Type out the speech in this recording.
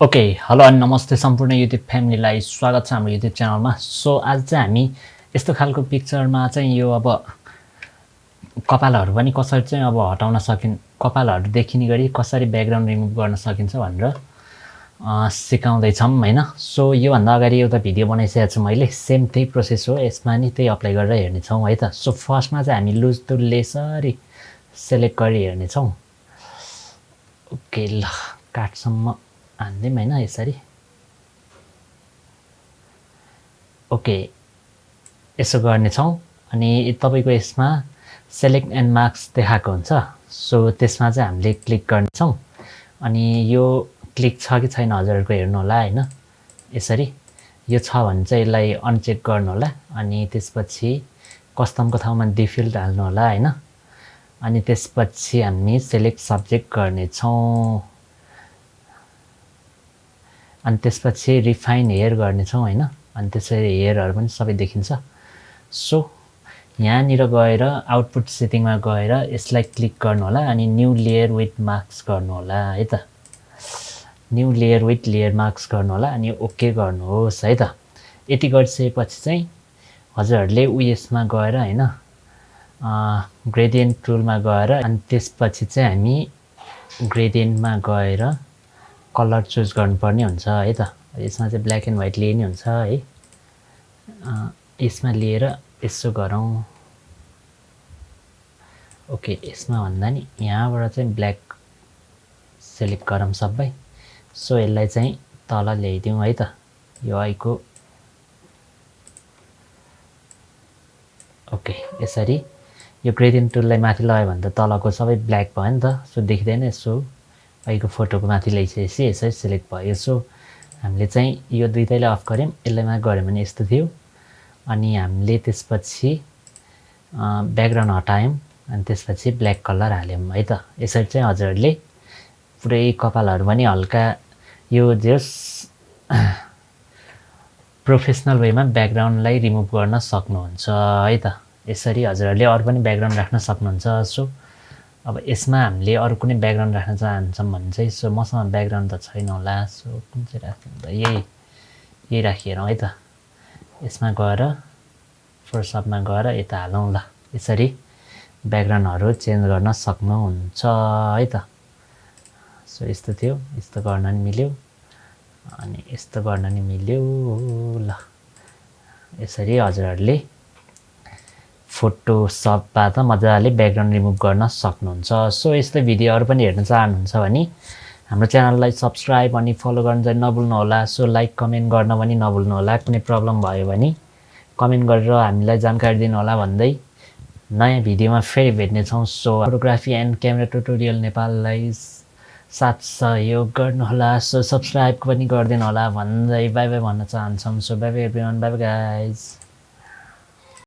Okay hello अनि नमस्ते सम्पूर्ण युट्युब फ्यामिलीलाई स्वागत छ हाम्रो युट्युब च्यानलमा। सो आज चाहिँ हामी यस्तो खालको पिक्चरमा चाहिँ यो अब कपालहरू पनि कसरी चाहिँ अब हटाउन कपालहरू देखिने गरी कसरी ब्याकग्राउन्ड रिमुभ गर्न सकिन्छ भनेर सिकाउँदै छौं हैन। सो यो भन्दा अगाडि एउटा भिडियो बनाइसकेको छु मैले, सेम त्यही प्रोसेस हो, यसमा नि त्यही अप्लाई गरेर हेर्ने छौं है त। सो फर्स्टमा चाहिँ हामी लुज टुलले यसरी सेलेक्ट गरी हेर्ने छौं। ओके ल काटसम्म हान्दिम हैन यसरी। ओके यसो गर्ने छौं अनि तपाईको यसमा सेलेक्ट एन्ड मार्क्स देखाएको हुन्छ। सो त्यसमा चाहिँ हामीले क्लिक गर्ने छौं अनि यो क्लिक छ कि छैन हजुरहरुको हेर्नु होला हैन। यसरी यो छ भने चाहिँ यसलाई अनचेक गर्नु होला अनि त्यसपछि कस्टमको ठाउँमा डिफल्ट हाल्नु होला हैन। अनि त्यसपछि हामी सेलेक्ट सब्जेक्ट गर्ने छौं अनि त्यसपछि रिफाइन हेयर गर्ने छौं हैन। अनि त्यसरी हेयरहरु पनि सबै देखिन्छ। सो यहाँनिर गएर आउटपुट सेटिङमा गएर यसलाई क्लिक गर्नु होला अनि न्यू लेयर विथ मार्क्स गर्नु होला है त। New layer with layer marks गर्नु होला अनि ओके गर्नुहोस् है त। यति गरिसकेपछि चाहिँ हजुरहरुले उयसमा गएर हैन ग्रेडियन्ट टुलमा गएर अनि त्यसपछि चाहिँ हामी ग्रेडियन्टमा गएर कलर चुज गर्नुपर्ने हुन्छ है त। यसमा चाहिँ ब्ल्याक एन्ड व्हाइट लिने हुन्छ है। यसमा लिएर यसो गरौँ। ओके यसमा भन्दा नि यहाँबाट चाहिँ ब्ल्याक सेलेक्ट गरौँ सबै। सो यसलाई चाहिँ तल ल्याइदिउँ है त यो आइको। ओके यसरी यो ग्रेडियन्ट टुललाई माथि लगायो भने त तलको सबै ब्ल्याक भयो नि त। सो देखिदैन। यसो अहिलेको फोटोको माथि ल्याइसकेपछि यसरी सिलेक्ट भयो। सो हामीले चाहिँ यो दुईटैलाई अफ गर्यौं, यसलाई माथि गर्यौं भने यस्तो थियो। अनि हामीले त्यसपछि ब्याकग्राउन्ड हटायौं अनि त्यसपछि ब्ल्याक कलर हाल्यौं है त। यसरी चाहिँ हजुरहरुले पुरै कपालहरु पनि हल्का यो जस प्रोफेसनल वेमा ब्याकग्राउन्डलाई रिमुभ गर्न सक्नुहुन्छ है त। यसरी हजुरहरुले अरु पनि ब्याकग्राउन्ड राख्न सक्नुहुन्छ। सो अब यसमा हामीले अरु कुनै ब्याकग्राउन्ड राख्न चाहन्छौं भने चाहिँ सो मसँग ब्याकग्राउन्ड त छैन होला। सो कुन चाहिँ राख्नु त यही राखिरौँ है त। यसमा गएर फोटोशपमा गएर यता हालौं ल। यसरी ब्याकग्राउन्डहरु चेन्ज गर्न सक्नुहुन्छ है त। सो यस्तो थियो, यस्तो गर्न नि मिल्यो अनि यस्तो गर्न नि मिल्यो ल। यसरी हजुरहरुले फोटोशपबाट मजाले ब्याकग्राउन्ड रिमुभ गर्न सक्नुहुन्छ। सो यस्तै भिडियोहरु पनि हेर्न चाहनुहुन्छ भने हाम्रो च्यानललाई सब्स्क्राइब अनि फलो गर्न चाहिँ नभुल्नु होला। सो लाइक कमेन्ट गर्न पनि नभुल्नु होला। कुनै प्रब्लम भयो भने कमेन्ट गरेर हामीलाई जानकारी दिनु होला भन्दै नयाँ भिडियोमा फेरि भेट्ने छौं। So photography and camera tutorial नेपाललाई साथ सहयोग गर्नु होला। सो सब्स्क्राइब पनि गरिदिनु होला भन्दै बाइ बाइ भन्न चाहन्छौं। So bye bye everyone, bye bye guys.